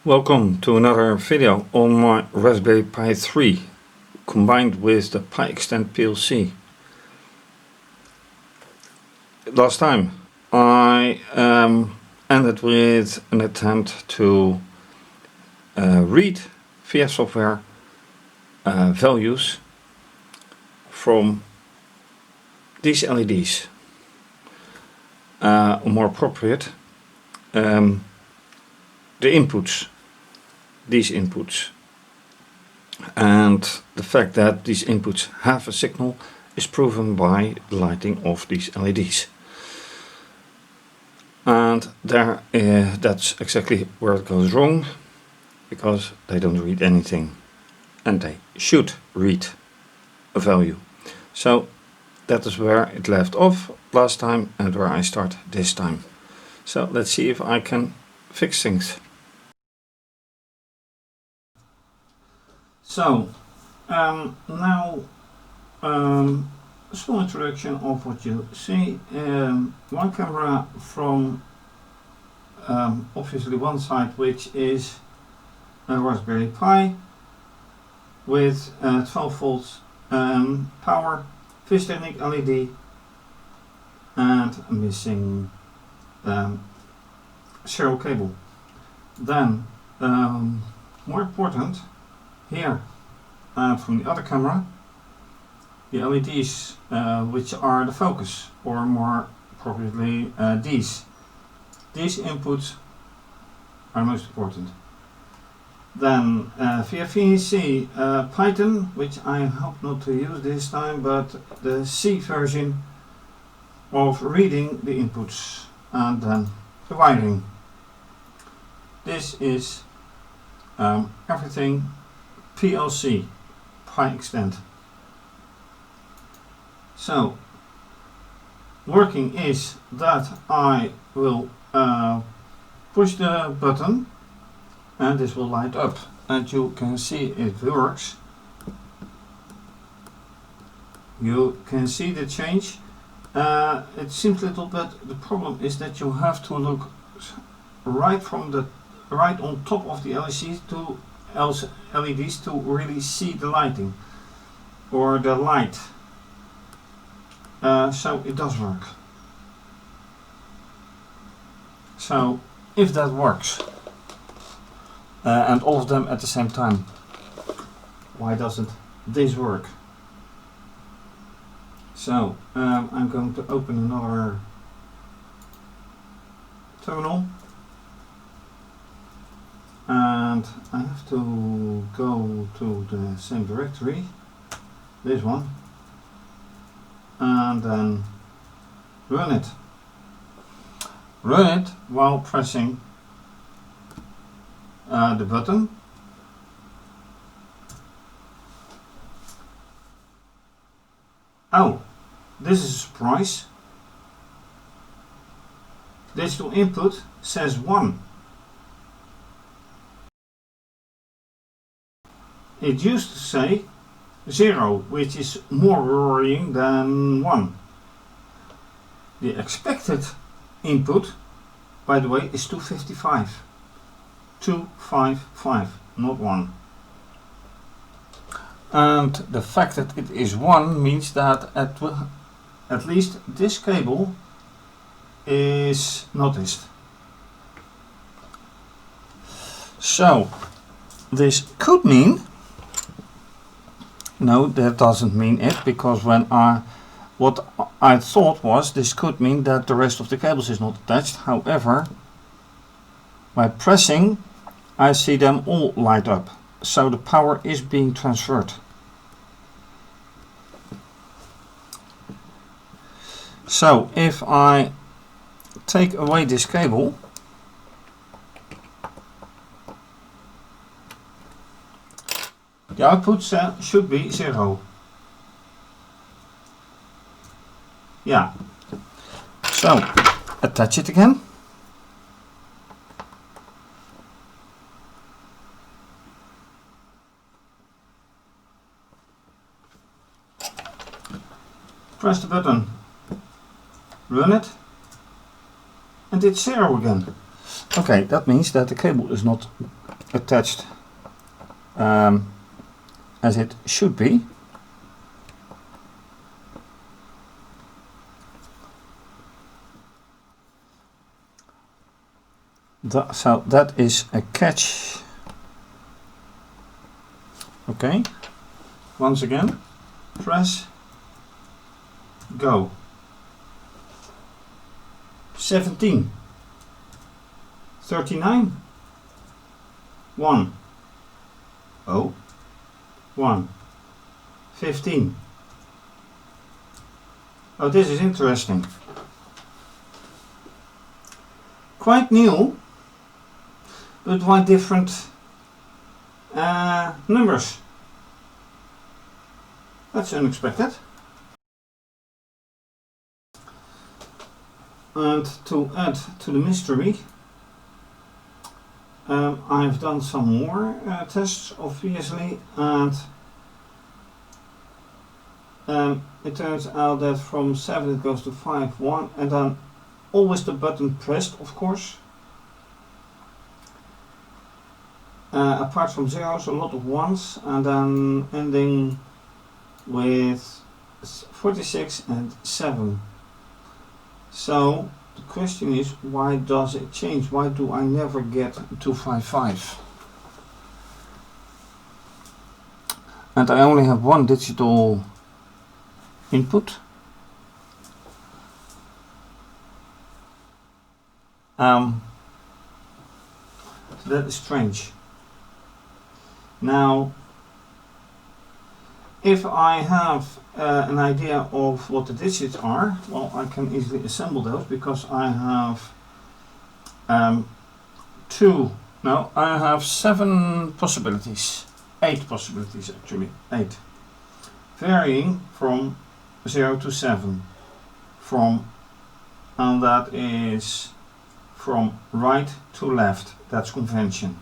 Welcome to another video on my Raspberry Pi 3 combined with the PiXtend PLC. Last time I ended with an attempt to read via software values from these LEDs. More appropriate, the inputs. These inputs, and the fact that these inputs have a signal is proven by the lighting of these LEDs, and that's exactly where it goes wrong, because they don't read anything and they should read a value. So that is where it left off last time and where I start this time. So let's see if I can fix things. So now a small introduction of what you see. One camera from obviously one side, which is a Raspberry Pi with 12 volts power, Vistechnic LED, and missing serial cable. Then more important, here from the other camera, the LEDs which are the focus, or more appropriately these inputs are most important. Then via VNC Python, which I hope not to use this time, but the C version of reading the inputs, and then the wiring. This is everything PLC, PiXtend. So working is that I will push the button and this will light up, and you can see it works. You can see the change. It seems a little bit, the problem is that you have to look right on top of the LEDs to really see the lighting or the light. So it does work. So if that works, and all of them at the same time, why doesn't this work? So I'm going to open another terminal, and I have to go to the same directory, this one, and then run it. Run it while pressing the button. Oh, this is a surprise. Digital input says 1. It used to say 0, which is more worrying than 1. The expected input, by the way, is 255. 255, not 1. And the fact that it is 1 means that at least this cable is noticed. So this could mean, no, that doesn't mean it, because what I thought was this could mean that the rest of the cables is not attached. However, by pressing, I see them all light up, so the power is being transferred. So if I take away this cable, the output should be 0. Yeah. So attach it again. Press the button. Run it. And it's 0 again. Okay, that means that the cable is not attached as it should be. So that is a catch. Okay, once again, press, go. 17, 39, 1, 0, 1, 15. Oh, this is interesting. Quite new, but why different numbers? That's unexpected. And to add to the mystery, I've done some more tests, obviously, and it turns out that from 7 it goes to 5, 1, and then always the button pressed, of course. Apart from zeros, a lot of ones, and then ending with 46 and 7. So the question is, why does it change? Why do I never get 255? And I only have one digital input. So that is strange. Now, if I have an idea of what the digits are, well, I can easily assemble those, because I have I have 7 possibilities, 8 possibilities actually, 8, varying from 0 to 7, and that is from right to left. That's convention.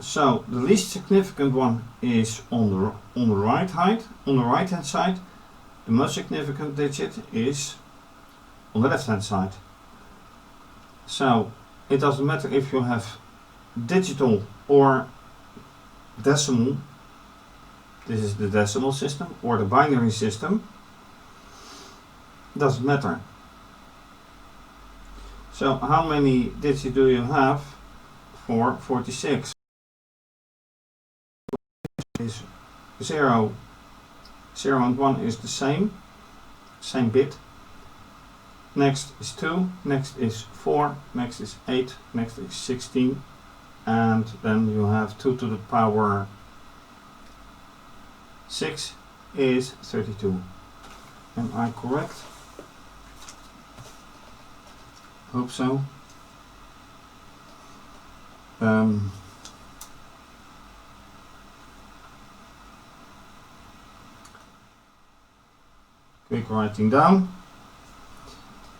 So the least significant one is on the right hand side. The most significant digit is on the left hand side. So it doesn't matter if you have digital or decimal. This is the decimal system or the binary system. Doesn't matter. So how many digits do you have for 46? Is 0 and 1 is the same bit. Next is 2, next is 4, next is 8, next is 16, and then you have 2 to the power 6 is 32. Am I correct? Hope so. Quick writing down.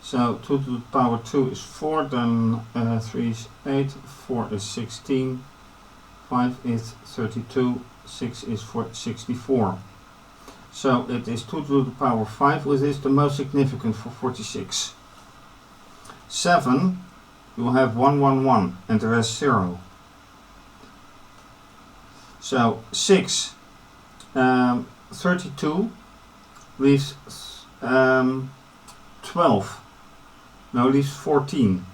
So 2 to the power 2 is 4, then 3 is 8, 4 is 16, 5 is 32, 6 is 64. So it is 2 to the power 5, which is the most significant for 46. 7, you have 1, 1, 1, and the rest 0. So 6, 32 leaves 12. No, leaves 14.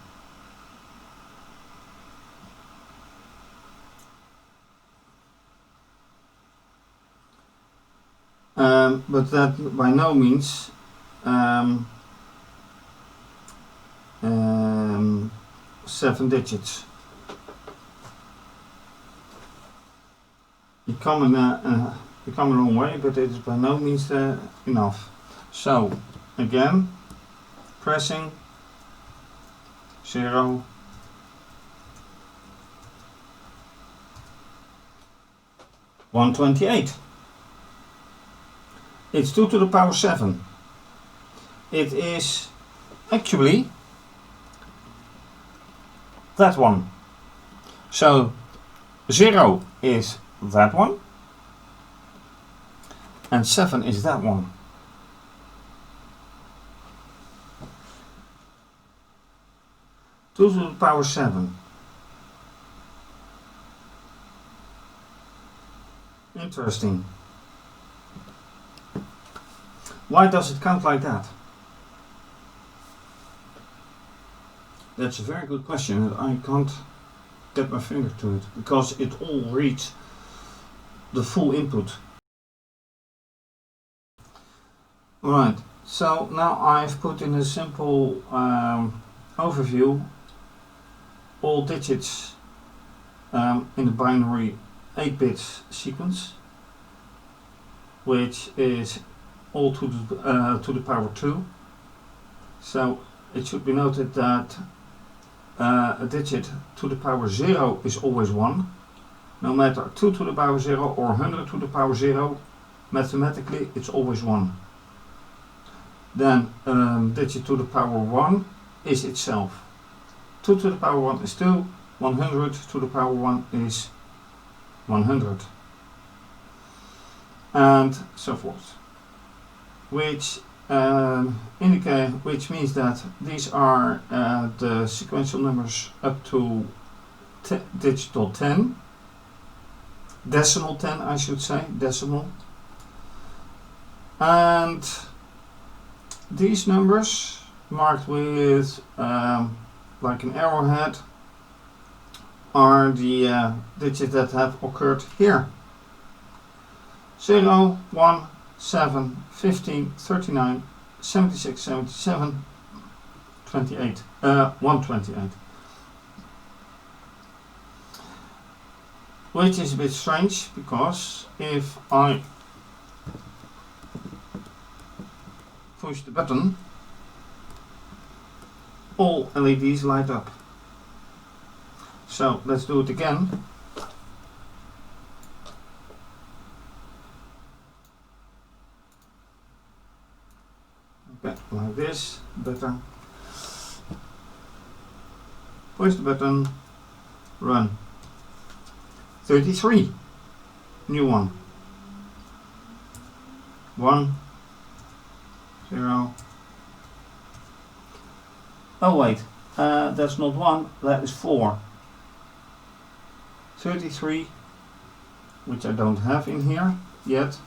But that by no means 7 digits. You come a long way, but it is by no means enough. So again, pressing 0, 128. It's 2 to the power 7. It is actually that one. So 0 is that one, and 7 is that one. Two to the power 7. Interesting. Why does it count like that? That's a very good question, and I can't get my finger to it because it all reads the full input. Right, so now I've put in a simple overview all digits in the binary 8-bit sequence, which is all to the power 2. So it should be noted that a digit to the power 0 is always 1. No matter 2 to the power 0 or 100 to the power 0, mathematically it's always 1. Then digit to the power 1 is itself. 2 to the power 1 is 2, 100 to the power 1 is 100. And so forth. Which means that these are the sequential numbers up to digital 10. Decimal 10, I should say, decimal. And these numbers marked with like an arrowhead are the digits that have occurred here. 0, 1, 7, 15, 39, 76, 77, 28, 128. Which is a bit strange because if I push the button, all LEDs light up. So let's do it again. Okay, like this, better. Push the button, run. 33, new one. 1, 0. Oh wait, that's not 1, that is 4. 33, which I don't have in here yet.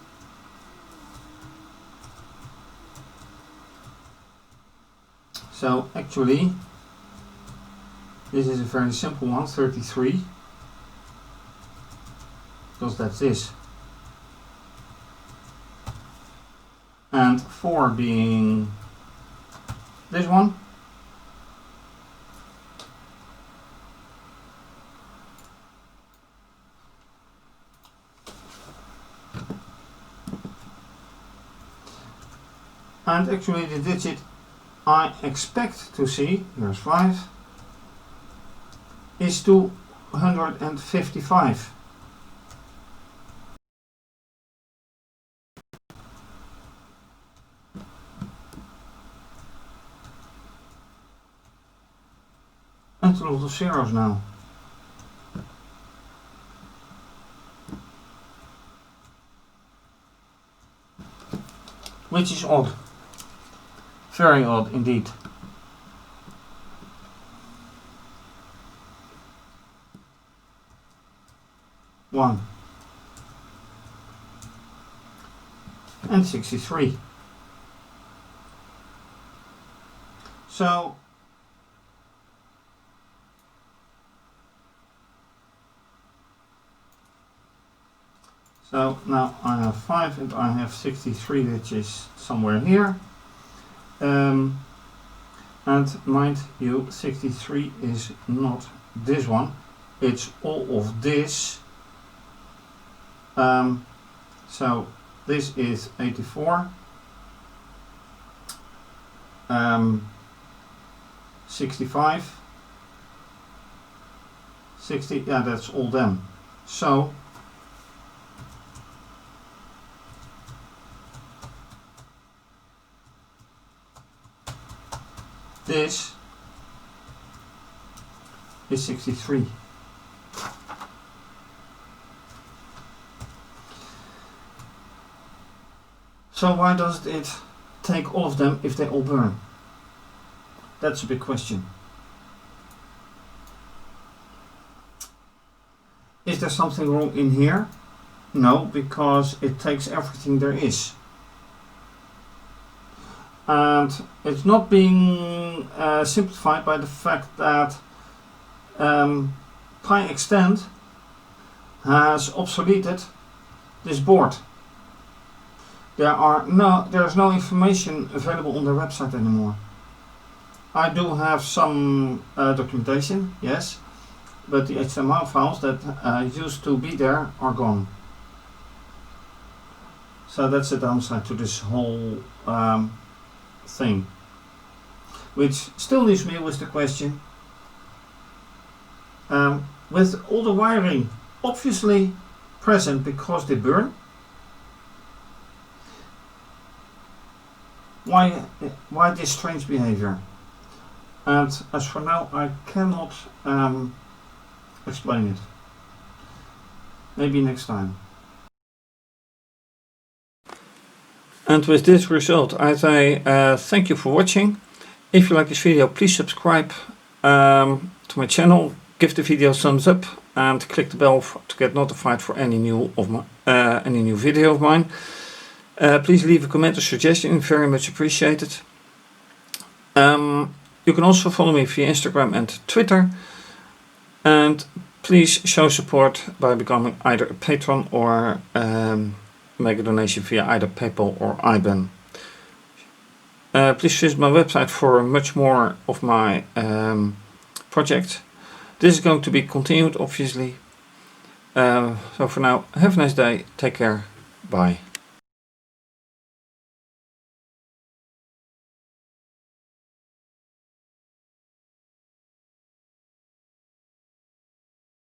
So actually, this is a very simple one, 33, because that's this. And 4 being this one. And actually the digit I expect to see, here's 5, is 255. And a lot of zeros now. Which is odd. Very odd indeed. One. And 63. So now I have 5 and I have 63, which is somewhere here. And mind you, 63 is not this one, it's all of this. So this is 84, 65, 60, yeah, that's all them. So this is 63. So why does it take all of them if they all burn? That's a big question. Is there something wrong in here? No, because it takes everything there is. And it's not being simplified by the fact that PiXtend has obsoleted this board. There's no information available on their website anymore. I do have some documentation, yes, but the HTML files that used to be there are gone. So that's the downside to this whole thing. Which still leaves me with the question, with all the wiring obviously present because they burn, why this strange behavior? And as for now, I cannot explain it. Maybe next time. And with this result, I say thank you for watching. If you like this video, please subscribe to my channel, give the video a thumbs up, and click the bell to get notified for any new video of mine. Please leave a comment or suggestion, very much appreciated. You can also follow me via Instagram and Twitter. And please show support by becoming either a patron or make a donation via either PayPal or IBAN. Please visit my website for much more of my project. This is going to be continued, obviously. So for now, have a nice day, take care, bye.